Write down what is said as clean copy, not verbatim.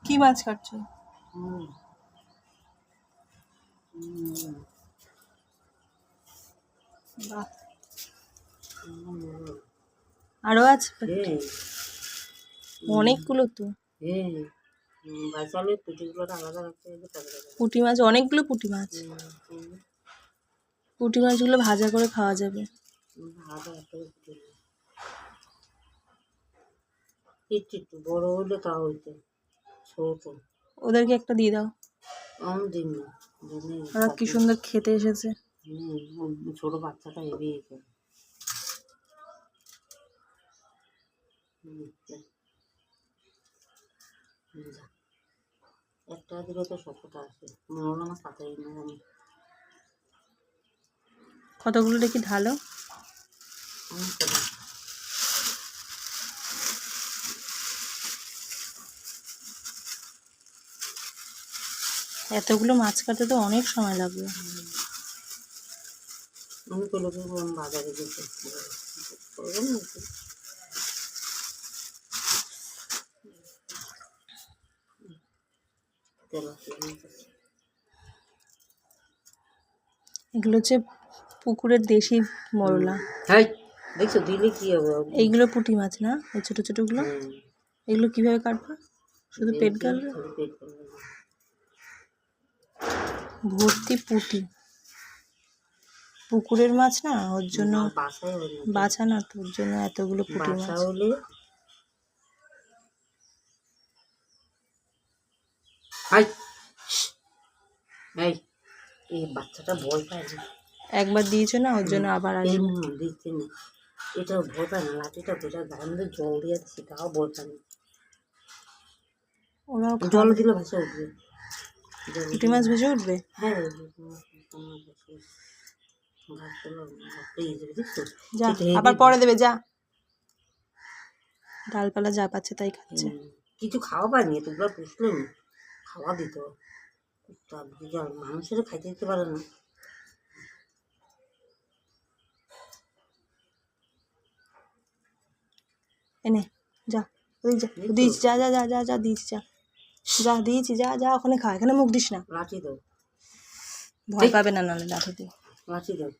কি মাছ কাটছো? বাহ, আরো আছে অনেকগুলো তো। পুঁটি মাছ, অনেকগুলো পুঁটি মাছ। পুঁটি মাছগুলো ভাজা করে খাওয়া যাবে। একটু বড় হলে তাও হইতো, ছোট ওদেরকে একটা দিয়ে দাও। আমি দিন না, ওরা কি সুন্দর খেতে এসেছে। ছোট বাচ্চাটা হেভি একটা দিলে তো সবটা আসে, মনে হলো আমার তাড়াতাড়ি না আমি কতগুলো দেখি ঢালো। এতগুলো মাছ কাটতে তো অনেক সময় লাগবে। আমি তো লোকের বাজারে যেতে এগুলো হচ্ছে পুকুরের দেশি মরলা। দেখছো দিলে কি হবে? এইগুলো পুঁটি মাছ না, এই ছোট ছোটগুলো। এগুলো কিভাবে কাটবা? শুধু পেট গালবে? ভর্তি পুঁটি, পুকুরের মাছ না, ওর জন্য বাছা না, তো ওর জন্য এতগুলো পুঁটি মাছ। এই বাচ্চাটা ভয় পায় না, একবার দিয়েছো না, ওর জন্য আবার আসবে। দিচ্ছে না, এটা ভয় পায় না, লাঠিটা বেটা গায়ে জল দিয়ে দিচ্ছে, তাও ভয় পায় না। ওরাও জল দিলে ভেসে উঠবে, পুঁটি মাছ ভেসে উঠবে। হ্যাঁ, যা আবার পরে দেবে, যা। ডালপালা যা পাচ্ছে তাই খাচ্ছে। কিছু খাওয়া পায়নি, তোমরা পুষলো না, খাওয়া দিত, মানুষের খাইতে দিতে পারে না। এনে যা, দিয়েছি, যা যা যা যা যা দিয়েছি, যা যা দিয়েছি, যা যা ওখানে খা, এখানে মুখ দিস না, লাঠি দাও, ভয় পাবে না, নাহলে লাঠি দিও। লাঠি দাও।